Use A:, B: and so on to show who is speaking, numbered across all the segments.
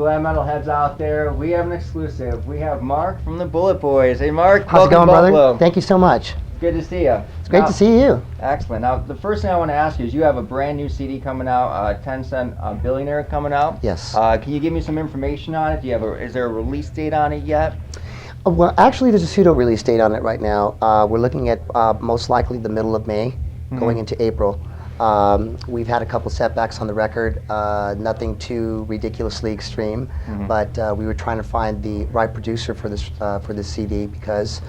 A: glam metal heads out there, we have an exclusive. We have Marq from the BulletBoys. Hey Marq,
B: how's it going, brother? Thank you so much.
A: Good to see you.
B: It's great to see you.
A: Excellent. Now, the first thing I want to ask you is you have a brand new CD coming out, 10 Cent Billionaire coming out.
B: Yes.
A: Can you give me some information on it? Is there a release date on it yet?
B: Well, actually, there's a pseudo release date on it right now. We're looking at most likely the middle of May, going into April. We've had a couple setbacks on the record, nothing too ridiculously extreme, but we were trying to find the right producer for this CD because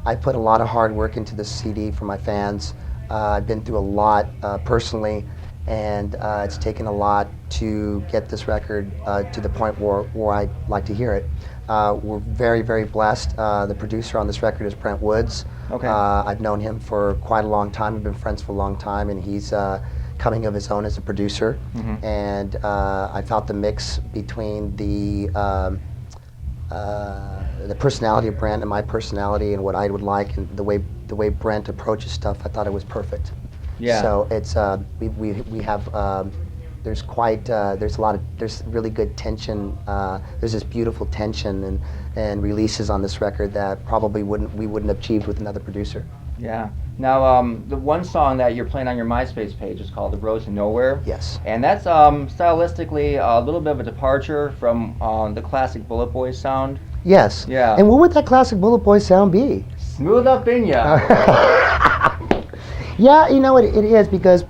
B: I put a lot of hard work into this CD for my fans. I've been through a lot personally, and it's taken a lot to get this record to the point where I like to hear it. We're very, very blessed. The producer on this record is Brent Woods.
A: Okay.
B: I've known him for quite a long time. We've been friends for a long time, and he's coming of his own as a producer. And I felt the mix between the personality of Brent and my personality and what I would like, and the way Brent approaches stuff, I thought it was perfect.
A: Yeah.
B: So it's we have there's really good tension. There's this beautiful tension and releases on this record that probably we wouldn't have achieved with another producer.
A: Yeah. Now, the one song that you're playing on your MySpace page is called "The Road to Nowhere."
B: Yes.
A: And that's stylistically a little bit of a departure from the classic BulletBoys sound.
B: Yes.
A: Yeah.
B: And what would that classic BulletBoys sound be?
A: Smooth up in ya.
B: Yeah, you know it is, because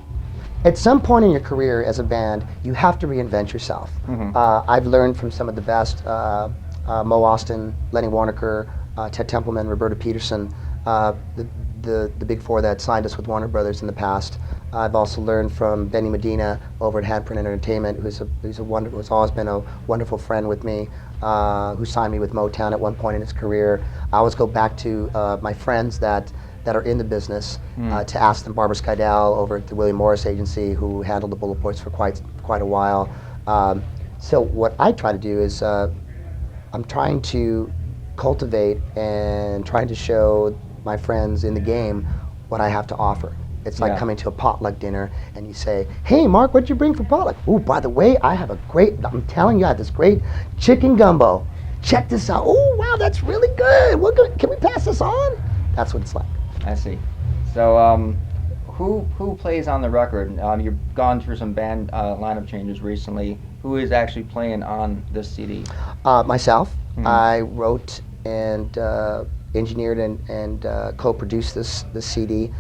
B: at some point in your career as a band, you have to reinvent yourself. I've learned from some of the best, Mo Austin, Lenny Waronker, Ted Templeman, Roberta Peterson, the big four that signed us with Warner Brothers in the past. I've also learned from Benny Medina over at Handprint Entertainment, who's always been a wonderful friend with me, who signed me with Motown at one point in his career. I always go back to my friends that are in the business to ask them. Barbara Skydell over at the William Morris Agency, who handled the BulletBoys for quite a while. So what I try to do is I'm trying to cultivate and trying to show my friends in the game what I have to offer. It's like coming to a potluck dinner and you say, "Hey Marq, what'd you bring for potluck?" "Oh, by the way, I'm telling you, I have this great chicken gumbo. Check this out. Oh, wow, that's really good. Can we pass this on?" That's what it's like.
A: I see. So, who plays on the record? You've gone through some band lineup changes recently. Who is actually playing on this CD?
B: Myself. I wrote and engineered and co-produced this CD.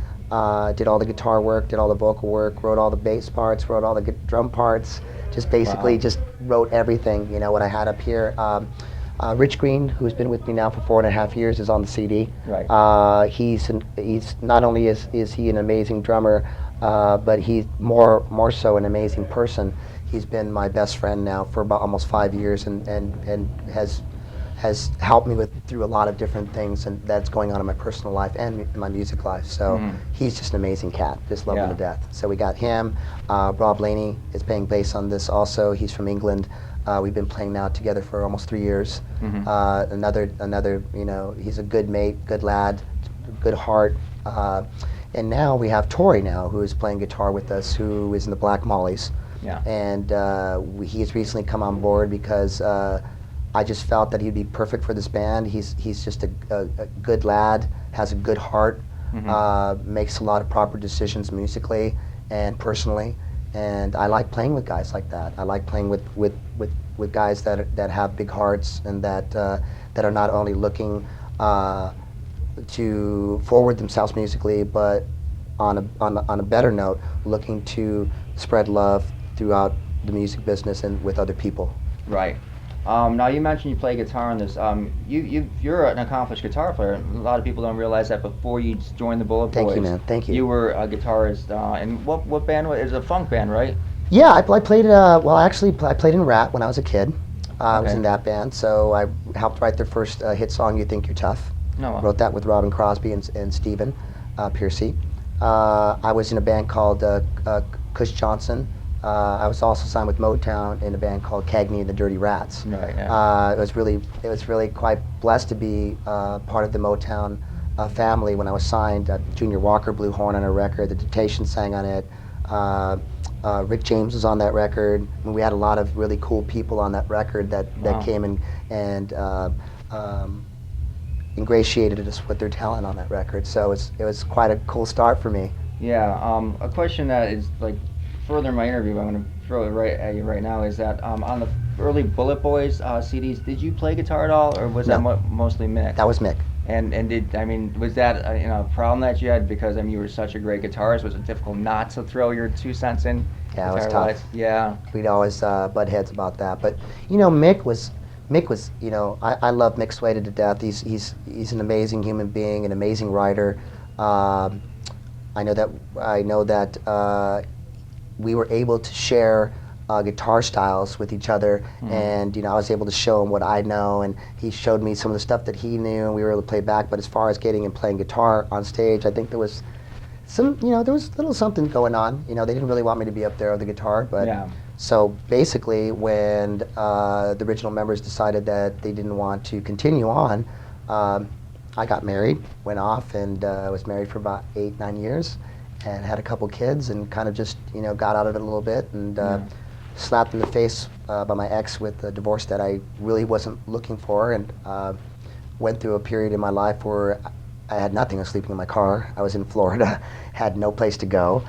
B: Did all the guitar work, did all the vocal work, wrote all the bass parts, wrote all the drum parts. Just basically just wrote everything. You know what I had up here. Rich Green, who's been with me now for 4.5 years, is on the CD.
A: Right.
B: He's not only is he an amazing drummer, but he's more so an amazing person. He's been my best friend now for about almost 5 years, and has helped me through a lot of different things and that's going on in my personal life and in my music life. So he's just an amazing cat. Just love him to death. So we got him. Rob Laney is playing bass on this also. He's from England. We've been playing now together for almost 3 years. Another, you know, he's a good mate, good lad, good heart. And now we have Torien now, who is playing guitar with us, who is in the Black Mollies.
A: Yeah.
B: And he has recently come on board because I just felt that he'd be perfect for this band. He's just a good lad, has a good heart, makes a lot of proper decisions musically and personally. And I like playing with guys like that. I like playing with guys that have big hearts and that are not only looking to forward themselves musically, but on a better note, looking to spread love throughout the music business and with other people.
A: Right. Now you mentioned you play guitar on this. You're an accomplished guitar player. A lot of people don't realize that before you joined the BulletBoys.
B: Thank you, man. Thank you.
A: You were a guitarist. And what band was it? It was a funk band, right?
B: Yeah, I played. I played in Rat when I was a kid. I was in that band, so I helped write their first hit song, "You Think You're Tough."
A: No.
B: Wrote that with Robin Crosby and Stephen Piercy. I was in a band called Cush Johnson. I was also signed with Motown in a band called Cagney and the Dirty Rats.
A: Right. Yeah.
B: It was really quite blessed to be part of the Motown family when I was signed. Junior Walker blew horn on a record. The Dictation sang on it. Rick James was on that record. And we had a lot of really cool people on that record that
A: Wow.
B: came and ingratiated us with their talent on that record. So it was quite a cool start for me.
A: Yeah, a question that is like further in my interview, I'm going to throw it right at you right now, is that on the early BulletBoys CDs, did you play guitar at all, or was that
B: No.
A: mostly Mick?
B: That was Mick.
A: And did, I mean, was that a problem that you had because, I mean, you were such a great guitarist? Was it difficult not to throw your 2 cents in?
B: Yeah, it was
A: guitar-wise?
B: tough.
A: Yeah.
B: We'd always butt heads about that. But Mick was, I love Mick Swayze to death. He's an amazing human being, an amazing writer. I know that we were able to share guitar styles with each other, and I was able to show him what I know, and he showed me some of the stuff that he knew, and we were able to play back. But as far as getting and playing guitar on stage, I think there was there was a little something going on. They didn't really want me to be up there on the guitar, but
A: Yeah.
B: so basically, when the original members decided that they didn't want to continue on, I got married, went off, and was married for about 8-9 years, and had a couple kids, and kind of just got out of it a little bit, and slapped in the face by my ex with a divorce that I really wasn't looking for, and went through a period in my life where I had nothing. I was sleeping in my car. I was in Florida, had no place to go,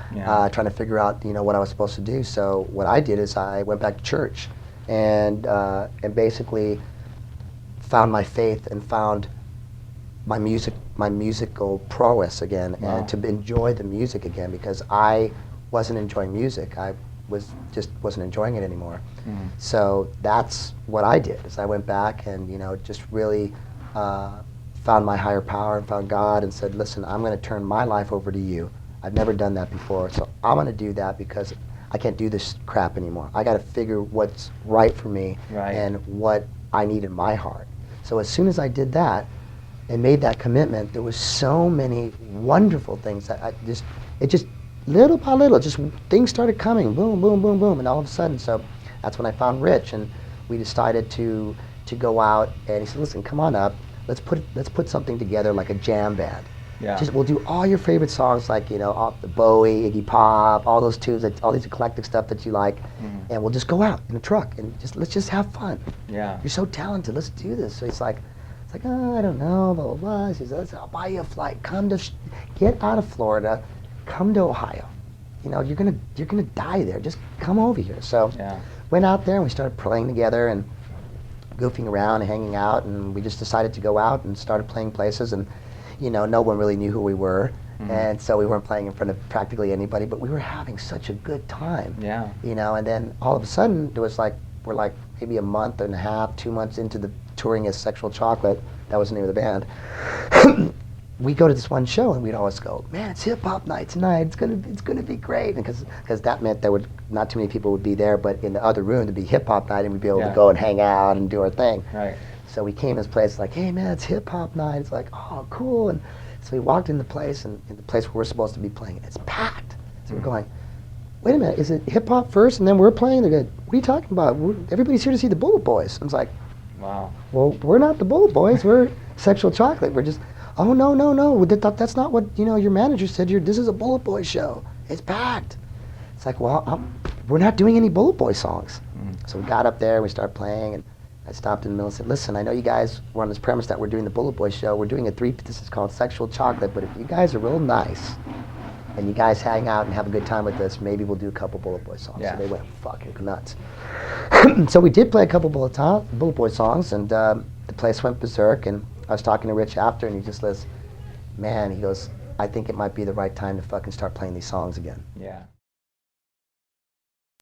B: trying to figure out what I was supposed to do. So what I did is I went back to church, and basically found my faith and found my musical prowess again, and to enjoy the music again, because I wasn't enjoying music. I wasn't enjoying it anymore. So that's what I did. Is I went back and just really found my higher power and found God and said, listen, I'm going to turn my life over to you. I've never done that before, so I'm going to do that because I can't do this crap anymore. I got to figure what's right for me and what I need in my heart. So as soon as I did that and made that commitment, there was so many wonderful things that it just little by little, just things started coming, boom, boom, boom, boom, and all of a sudden, so that's when I found Rich, and we decided to go out, and he said, listen, come on up, let's put something together like a jam band.
A: Yeah.
B: We'll do all your favorite songs, like all the Bowie, Iggy Pop, all those tunes, all these eclectic stuff that you like, and we'll just go out in a truck and let's just have fun.
A: Yeah.
B: You're so talented, let's do this. So it's like, oh, I don't know, blah blah blah. He says, I'll buy you a flight. Get out of Florida, come to Ohio. You're gonna die there. Just come over here. So went out there and we started playing together and goofing around and hanging out, and we just decided to go out and started playing places, and no one really knew who we were, and so we weren't playing in front of practically anybody, but we were having such a good time.
A: Yeah.
B: And then all of a sudden we're like maybe a month and a half, 2 months into the touring as Sexual Chocolate. That was the name of the band. We go to this one show and we'd always go, man, it's hip hop night tonight. It's gonna be great, because that meant there would not too many people would be there, but in the other room there'd be hip hop night, and we'd be able to go and hang out and do our thing.
A: Right.
B: So we came to this place like, hey man, it's hip hop night. It's like, oh cool. And so we walked in the place, and in the place where we're supposed to be playing, it's packed. So we're going, wait a minute, is it hip hop first and then we're playing? They're good. What are you talking about? Everybody's here to see the BulletBoys. I was like,
A: wow.
B: Well, we're not the BulletBoys. We're Sexual Chocolate. We're just, oh no. That's not what your manager said. This is a BulletBoys show. It's packed. It's like, well, we're not doing any BulletBoy songs. So we got up there and we started playing, and I stopped in the middle and said, listen, I know you guys were on this premise that we're doing the BulletBoys show. We're doing this is called Sexual Chocolate, but if you guys are real nice and you guys hang out and have a good time with us, maybe we'll do a couple BulletBoy songs.
A: Yeah.
B: So they went fucking nuts. So we did play a couple BulletBoy songs, and the place went berserk, and I was talking to Rich after, and he just says, man, he goes, I think it might be the right time to fucking start playing these songs again.
A: Yeah.